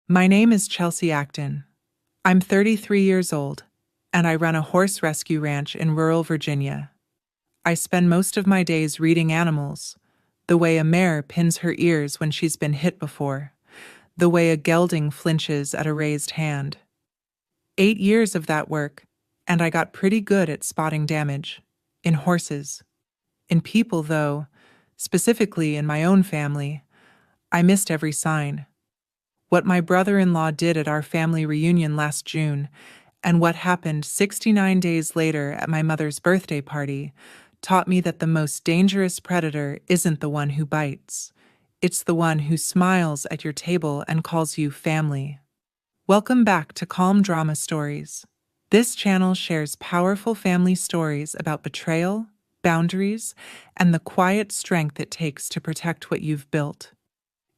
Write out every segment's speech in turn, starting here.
My name is Chelsea Acton. I'm 33 years old, and I run a horse rescue ranch in rural Virginia. I spend most of my days reading animals, the way a mare pins her ears when she's been hit before, the way a gelding flinches at a raised hand. 8 years of that work, and I got pretty good at spotting damage. In horses. In people, though, specifically in my own family, I missed every sign. What my brother-in-law did at our family reunion last June, and what happened 69 days later at my mother's birthday party, taught me that the most dangerous predator isn't the one who bites. It's the one who smiles at your table and calls you family. Welcome back to Calm Drama Stories. This channel shares powerful family stories about betrayal, boundaries, and the quiet strength it takes to protect what you've built.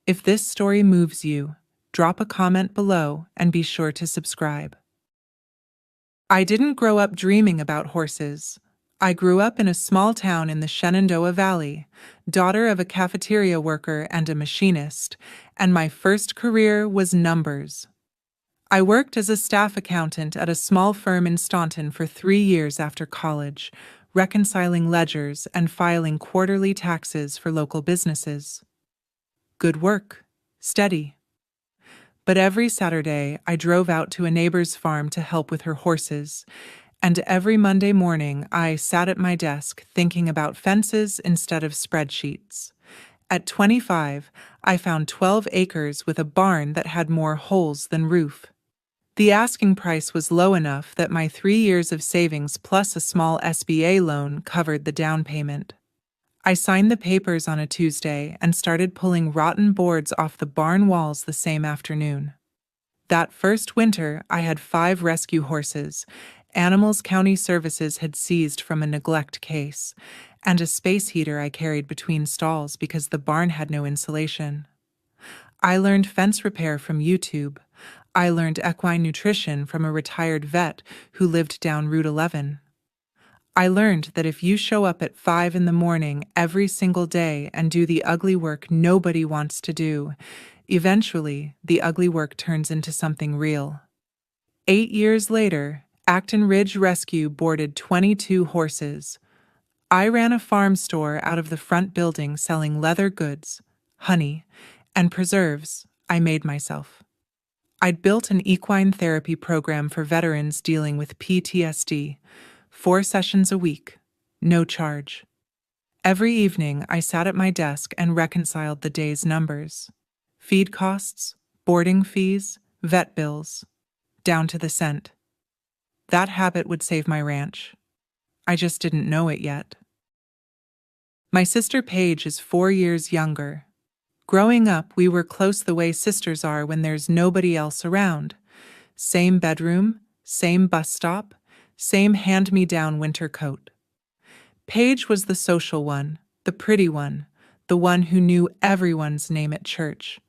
If this story moves you, drop a comment below and be sure to subscribe. I didn't grow up dreaming about horses. I grew up in a small town in the Shenandoah Valley, daughter of a cafeteria worker and a machinist, and my first career was numbers. I worked as a staff accountant at a small firm in Staunton for 3 years after college, reconciling ledgers and filing quarterly taxes for local businesses. Good work, steady. But every Saturday, I drove out to a neighbor's farm to help with her horses, and every Monday morning, I sat at my desk thinking about fences instead of spreadsheets. At 25, I found 12 acres with a barn that had more holes than roof. The asking price was low enough that my 3 years of savings plus a small SBA loan covered the down payment. I signed the papers on a Tuesday and started pulling rotten boards off the barn walls the same afternoon. That first winter, I had 5 rescue horses, animals County Services had seized from a neglect case, and a space heater I carried between stalls because the barn had no insulation. I learned fence repair from YouTube. I learned equine nutrition from a retired vet who lived down Route 11. I learned that if you show up at 5 in the morning every single day and do the ugly work nobody wants to do, eventually the ugly work turns into something real. 8 years later, Acton Ridge Rescue boarded 22 horses. I ran a farm store out of the front building selling leather goods, honey, and preserves I made myself. I'd built an equine therapy program for veterans dealing with PTSD, 4 sessions a week, no charge. Every evening, I sat at my desk and reconciled the day's numbers. Feed costs, boarding fees, vet bills, down to the cent. That habit would save my ranch. I just didn't know it yet. My sister Paige is 4 years younger. Growing up, we were close the way sisters are when there's nobody else around. Same bedroom, same bus stop, same hand-me-down winter coat. Paige was the social one, the pretty one, the one who knew everyone's name at church.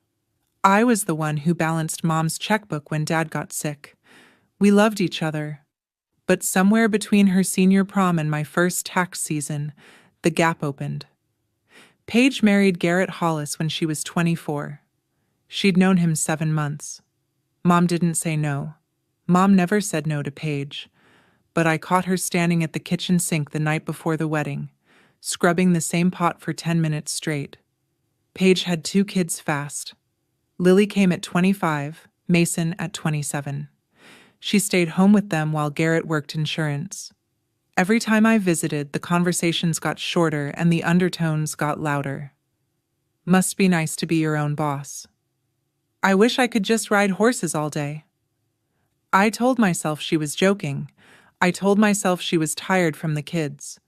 I was the one who balanced Mom's checkbook when Dad got sick. We loved each other. But somewhere between her senior prom and my first tax season, the gap opened. Paige married Garrett Hollis when she was 24. She'd known him 7 months. Mom didn't say no. Mom never said no to Paige. But I caught her standing at the kitchen sink the night before the wedding, scrubbing the same pot for 10 minutes straight. Paige had 2 kids fast. Lily came at 25, Mason at 27. She stayed home with them while Garrett worked insurance. Every time I visited, the conversations got shorter and the undertones got louder. Must be nice to be your own boss. I wish I could just ride horses all day. I told myself she was joking. I told myself she was tired from the kids.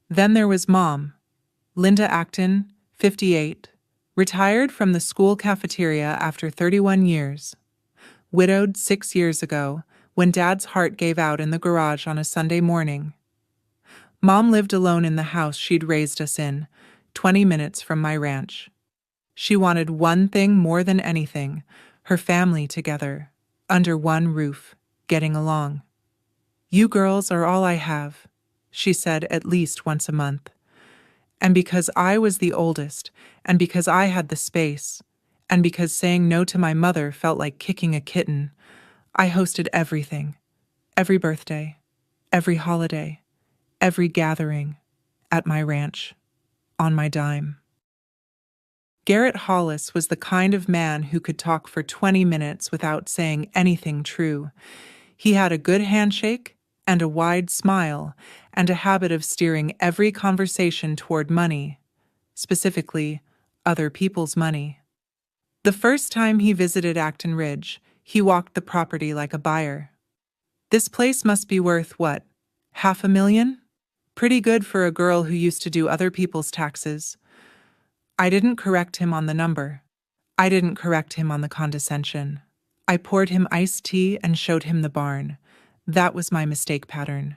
Then there was Mom, Linda Acton, 58, retired from the school cafeteria after 31 years. Widowed 6 years ago, when Dad's heart gave out in the garage on a Sunday morning. Mom lived alone in the house she'd raised us in, 20 minutes from my ranch. She wanted one thing more than anything, her family together, under one roof, getting along. You girls are all I have, she said at least once a month. And because I was the oldest, and because I had the space, And because saying no to my mother felt like kicking a kitten, I hosted everything, every birthday, every holiday, every gathering, at my ranch, on my dime. Garrett Hollis was the kind of man who could talk for 20 minutes without saying anything true. He had a good handshake and a wide smile and a habit of steering every conversation toward money, specifically, other people's money. The first time he visited Acton Ridge, he walked the property like a buyer. This place must be worth what? $500,000? Pretty good for a girl who used to do other people's taxes. I didn't correct him on the number. I didn't correct him on the condescension. I poured him iced tea and showed him the barn. That was my mistake pattern.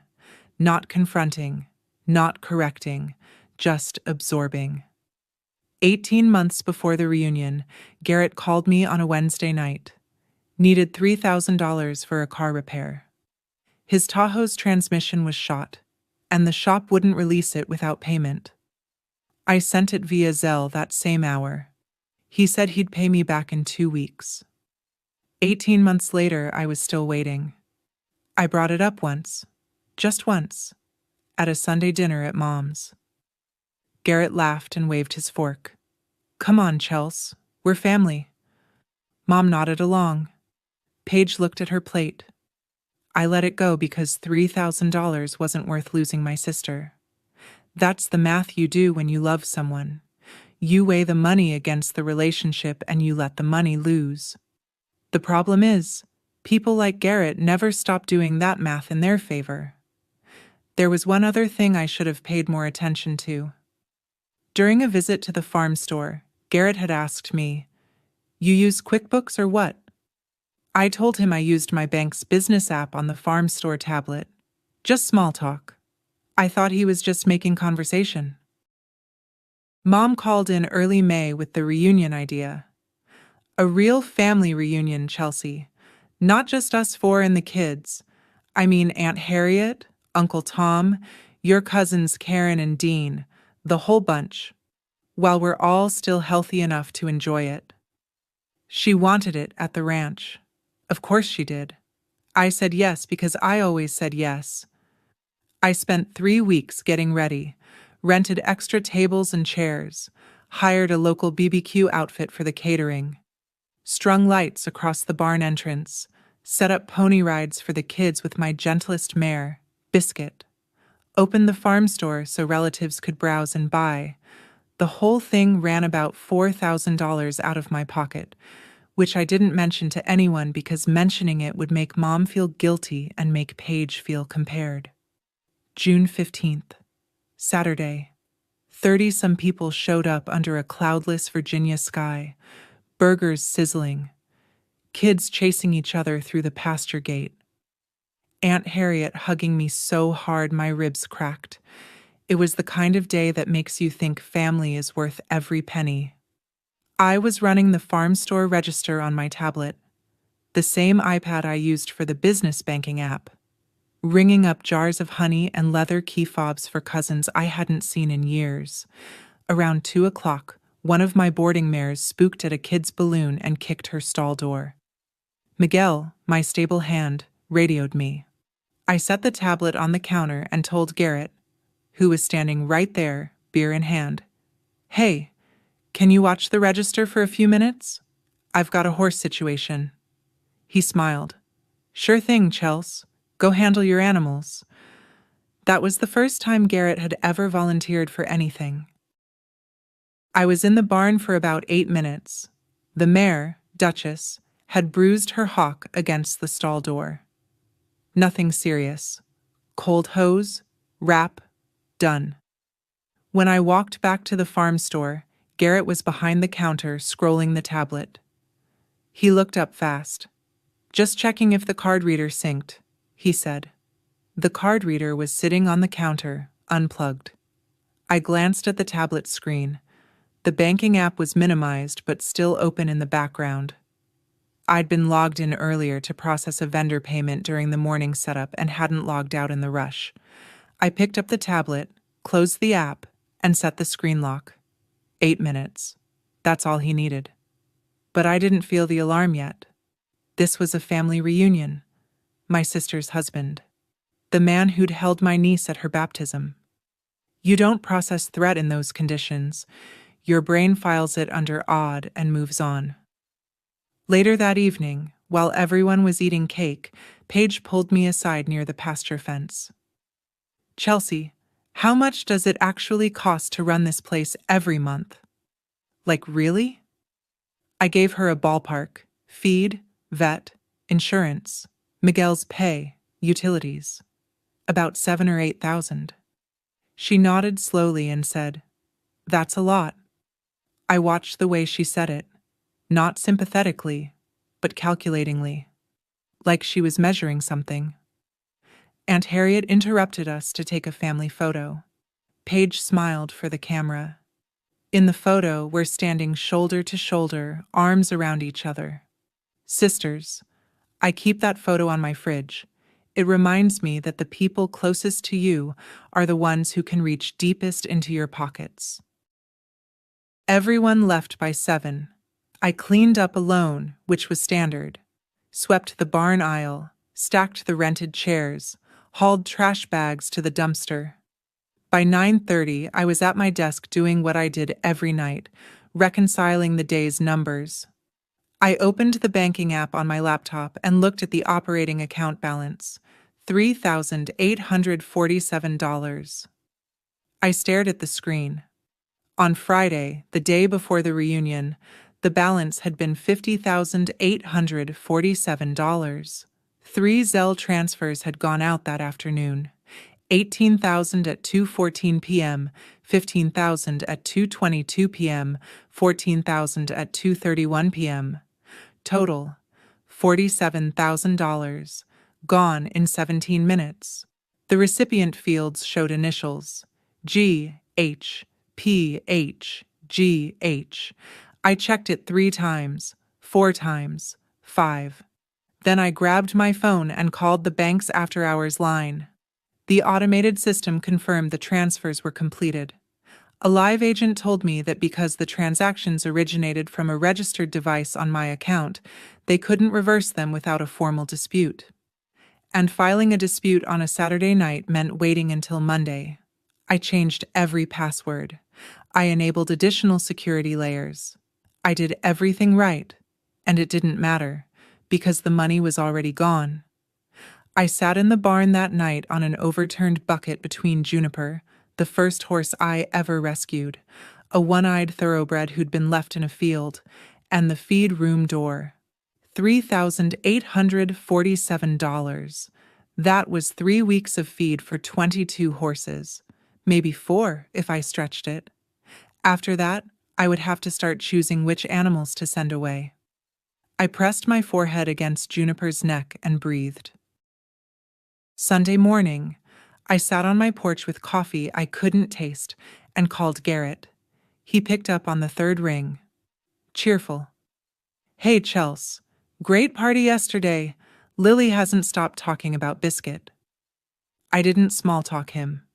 Not confronting, not correcting, just absorbing. 18 months before the reunion, Garrett called me on a Wednesday night. Needed $3,000 for a car repair. His Tahoe's transmission was shot, and the shop wouldn't release it without payment. I sent it via Zelle that same hour. He said he'd pay me back in 2 weeks. 18 months later, I was still waiting. I brought it up once, just once, at a Sunday dinner at Mom's. Garrett laughed and waved his fork. Come on, Chels, we're family. Mom nodded along. Paige looked at her plate. I let it go because $3,000 wasn't worth losing my sister. That's the math you do when you love someone. You weigh the money against the relationship and you let the money lose. The problem is, people like Garrett never stop doing that math in their favor. There was one other thing I should have paid more attention to. During a visit to the farm store, Garrett had asked me, "You use QuickBooks or what?" I told him I used my bank's business app on the farm store tablet. Just small talk. I thought he was just making conversation. Mom called in early May with the reunion idea. A real family reunion, Chelsea. Not just us four and the kids. I mean Aunt Harriet, Uncle Tom, your cousins Karen and Dean, the whole bunch. While we're all still healthy enough to enjoy it. She wanted it at the ranch. Of course she did. I said yes because I always said yes. I spent 3 weeks getting ready, rented extra tables and chairs, hired a local BBQ outfit for the catering, strung lights across the barn entrance, set up pony rides for the kids with my gentlest mare, Biscuit, opened the farm store so relatives could browse and buy. The whole thing ran about $4,000 out of my pocket, which I didn't mention to anyone because mentioning it would make Mom feel guilty and make Paige feel compared. June 15th, Saturday. 30-some people showed up under a cloudless Virginia sky, burgers sizzling, kids chasing each other through the pasture gate. Aunt Harriet hugging me so hard my ribs cracked. It was the kind of day that makes you think family is worth every penny. I was running the farm store register on my tablet, the same iPad I used for the business banking app, ringing up jars of honey and leather key fobs for cousins I hadn't seen in years. Around 2 o'clock, one of my boarding mares spooked at a kid's balloon and kicked her stall door. Miguel, my stable hand, radioed me. I set the tablet on the counter and told Garrett, who was standing right there, beer in hand, "Hey, can you watch the register for a few minutes? I've got a horse situation." He smiled. "Sure thing, Chels. Go handle your animals." That was the first time Garrett had ever volunteered for anything. I was in the barn for about 8 minutes. The mare, Duchess, had bruised her hock against the stall door. Nothing serious. Cold hose, wrap, done. When I walked back to the farm store, Garrett was behind the counter scrolling the tablet. He looked up fast. "Just checking if the card reader synced," he said. The card reader was sitting on the counter, unplugged. I glanced at the tablet screen. The banking app was minimized but still open in the background. I'd been logged in earlier to process a vendor payment during the morning setup and hadn't logged out in the rush. I picked up the tablet, closed the app, and set the screen lock. 8 minutes. That's all he needed. But I didn't feel the alarm yet. This was a family reunion. My sister's husband. The man who'd held my niece at her baptism. You don't process threat in those conditions. Your brain files it under odd and moves on. Later that evening, while everyone was eating cake, Paige pulled me aside near the pasture fence. Chelsea, how much does it actually cost to run this place every month? Like, really? I gave her a ballpark: feed, vet, insurance, Miguel's pay, utilities. About 7 or 8,000. She nodded slowly and said, "That's a lot." I watched the way she said it, not sympathetically, but calculatingly, like she was measuring something. Aunt Harriet interrupted us to take a family photo. Paige smiled for the camera. In the photo, we're standing shoulder to shoulder, arms around each other. Sisters. I keep that photo on my fridge. It reminds me that the people closest to you are the ones who can reach deepest into your pockets. Everyone left by 7. I cleaned up alone, which was standard. Swept the barn aisle, stacked the rented chairs, hauled trash bags to the dumpster. By 9:30, I was at my desk doing what I did every night, reconciling the day's numbers. I opened the banking app on my laptop and looked at the operating account balance, $3,847. I stared at the screen. On Friday, the day before the reunion, the balance had been $50,847. 3 Zelle transfers had gone out that afternoon. 18,000 at 2:14 p.m., 15,000 at 2:22 p.m., 14,000 at 2:31 p.m. Total, $47,000, gone in 17 minutes. The recipient fields showed initials: G, H, P, H, G, H. I checked it 3 times, 4 times, 5. Then I grabbed my phone and called the bank's after-hours line. The automated system confirmed the transfers were completed. A live agent told me that because the transactions originated from a registered device on my account, they couldn't reverse them without a formal dispute. And filing a dispute on a Saturday night meant waiting until Monday. I changed every password. I enabled additional security layers. I did everything right, and it didn't matter, because the money was already gone. I sat in the barn that night on an overturned bucket between Juniper, the first horse I ever rescued, a one-eyed thoroughbred who'd been left in a field, and the feed room door. $3,847. That was 3 weeks of feed for 22 horses. Maybe 4 if I stretched it. After that, I would have to start choosing which animals to send away. I pressed my forehead against Juniper's neck and breathed. Sunday morning, I sat on my porch with coffee I couldn't taste and called Garrett. He picked up on the 3rd ring. Cheerful. "Hey, Chels. Great party yesterday. Lily hasn't stopped talking about Biscuit." I didn't small-talk him.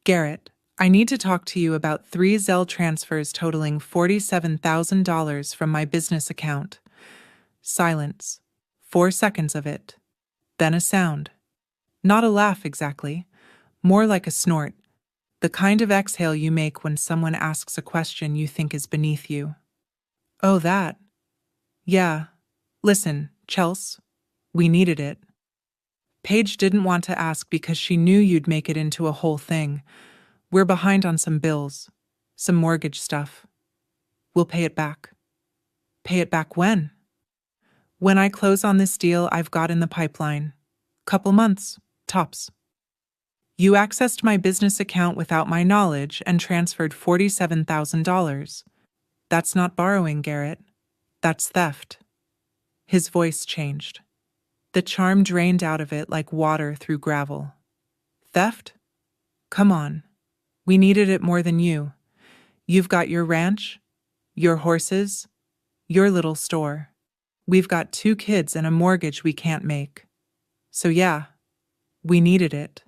"Garrett, I need to talk to you about 3 Zelle transfers totaling $47,000 from my business account." Silence. 4 seconds of it. Then a sound. Not a laugh exactly, more like a snort, the kind of exhale you make when someone asks a question you think is beneath you. "Oh, that? Yeah. Listen, Chels, we needed it." Paige didn't want to ask because she knew you'd make it into a whole thing. "We're behind on some bills, some mortgage stuff. We'll pay it back." "Pay it back when?" "When I close on this deal I've got in the pipeline. Couple months, tops." "You accessed my business account without my knowledge and transferred $47,000. That's not borrowing, Garrett. That's theft." His voice changed. The charm drained out of it like water through gravel. "Theft? Come on. We needed it more than you. You've got your ranch, your horses, your little store. We've got 2 kids and a mortgage we can't make. So yeah, we needed it.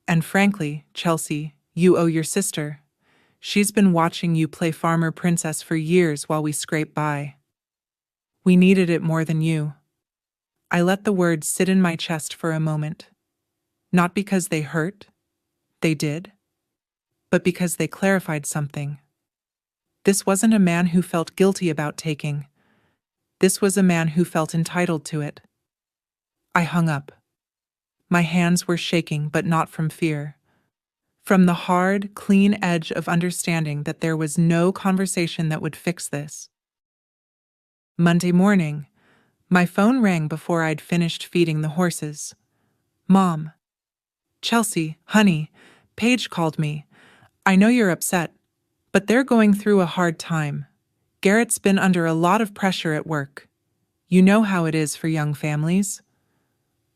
And frankly, Chelsea, you owe your sister. She's been watching you play farmer princess for years while we scrape by." We needed it more than you. I let the words sit in my chest for a moment. Not because they hurt, they did, but because they clarified something. This wasn't a man who felt guilty about taking. This was a man who felt entitled to it. I hung up. My hands were shaking, but not from fear. From the hard, clean edge of understanding that there was no conversation that would fix this. Monday morning, my phone rang before I'd finished feeding the horses. Mom. Chelsea, honey, Paige called me. I know you're upset, but they're going through a hard time. Garrett's been under a lot of pressure at work. You know how it is for young families.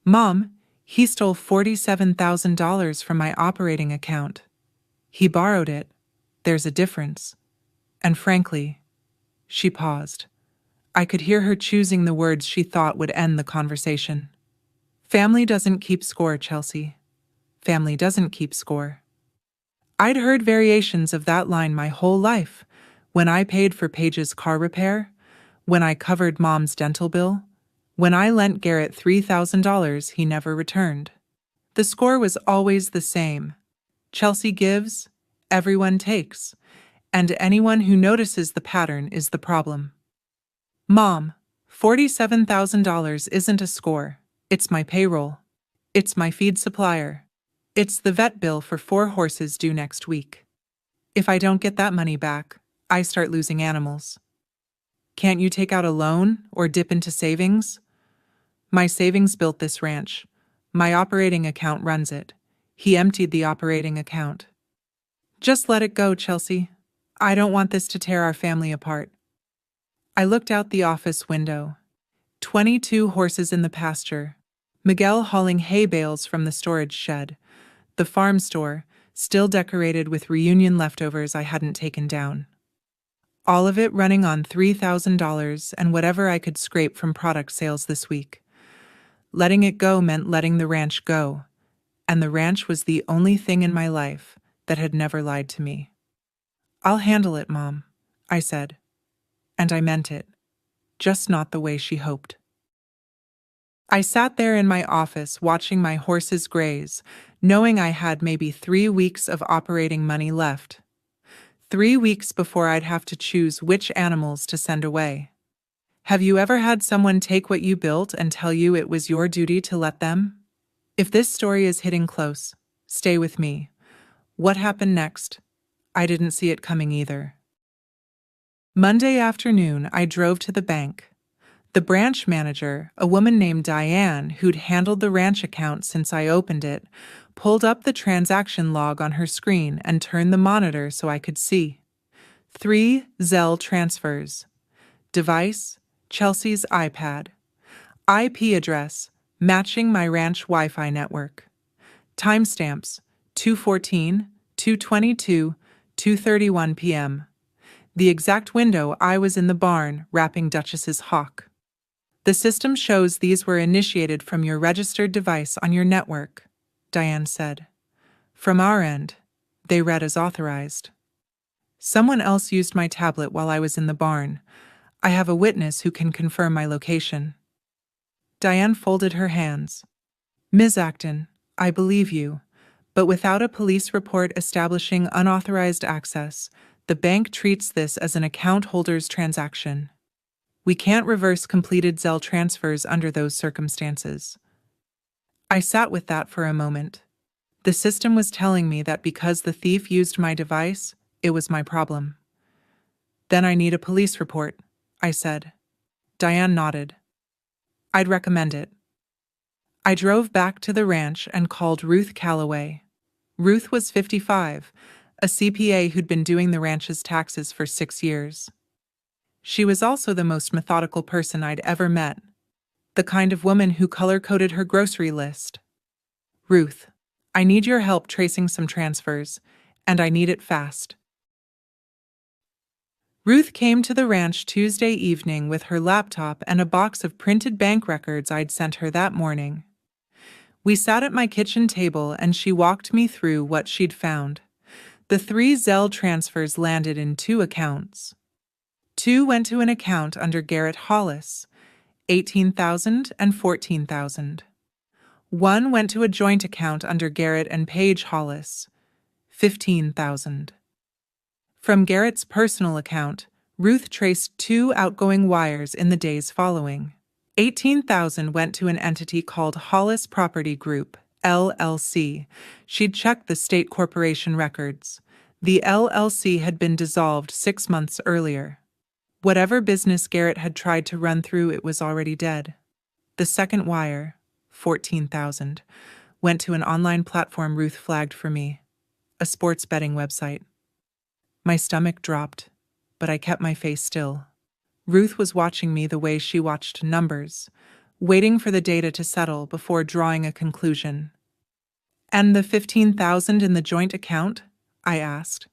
Mom, he stole $47,000 from my operating account. He borrowed it. There's a difference. And frankly, she paused. I could hear her choosing the words she thought would end the conversation. Family doesn't keep score, Chelsea. Family doesn't keep score. I'd heard variations of that line my whole life, when I paid for Paige's car repair, when I covered Mom's dental bill, when I lent Garrett $3,000 he never returned. The score was always the same. Chelsea gives, everyone takes, and anyone who notices the pattern is the problem. Mom, $47,000 isn't a score. It's my payroll. It's my feed supplier. It's the vet bill for 4 horses due next week. If I don't get that money back, I start losing animals. Can't you take out a loan or dip into savings? My savings built this ranch. My operating account runs it. He emptied the operating account. Just let it go, Chelsea. I don't want this to tear our family apart. I looked out the office window. 22 horses in the pasture. Miguel hauling hay bales from the storage shed. The farm store, still decorated with reunion leftovers I hadn't taken down. All of it running on $3,000 and whatever I could scrape from product sales this week. Letting it go meant letting the ranch go, and the ranch was the only thing in my life that had never lied to me. I'll handle it, Mom, I said. And I meant it, just not the way she hoped. I sat there in my office watching my horses graze, knowing I had maybe 3 weeks of operating money left. 3 weeks before I'd have to choose which animals to send away. Have you ever had someone take what you built and tell you it was your duty to let them? If this story is hitting close, stay with me. What happened next? I didn't see it coming either. Monday afternoon, I drove to the bank. The branch manager, a woman named Diane, who'd handled the ranch account since I opened it, pulled up the transaction log on her screen and turned the monitor so I could see. 3 Zelle transfers. Device, Chelsea's iPad. IP address, matching my ranch Wi-Fi network. Timestamps, 2:14, 2:22, 2:31 p.m. The exact window I was in the barn wrapping Duchess's hawk. The system shows these were initiated from your registered device on your network, Diane said. From our end, they read as authorized. Someone else used my tablet while I was in the barn. I have a witness who can confirm my location. Diane folded her hands. Ms. Acton, I believe you, but without a police report establishing unauthorized access, the bank treats this as an account holder's transaction. We can't reverse completed Zelle transfers under those circumstances. I sat with that for a moment. The system was telling me that because the thief used my device, it was my problem. Then I need a police report, I said. Diane nodded. I'd recommend it. I drove back to the ranch and called Ruth Calloway. Ruth was 55, a CPA who'd been doing the ranch's taxes for 6 years. She was also the most methodical person I'd ever met, the kind of woman who color-coded her grocery list. Ruth, I need your help tracing some transfers, and I need it fast. Ruth came to the ranch Tuesday evening with her laptop and a box of printed bank records I'd sent her that morning. We sat at my kitchen table and she walked me through what she'd found. The 3 Zelle transfers landed in 2 accounts. 2 went to an account under Garrett Hollis, 18,000 and 14,000. 1 went to a joint account under Garrett and Paige Hollis, 15,000. From Garrett's personal account, Ruth traced 2 outgoing wires in the days following. 18,000 went to an entity called Hollis Property Group, LLC. She'd checked the state corporation records. The LLC had been dissolved 6 months earlier. Whatever business Garrett had tried to run through, it was already dead. The second wire, 14,000, went to an online platform Ruth flagged for me, a sports betting website. My stomach dropped, but I kept my face still. Ruth was watching me the way she watched numbers, waiting for the data to settle before drawing a conclusion. "And the 15,000 in the joint account?" I asked.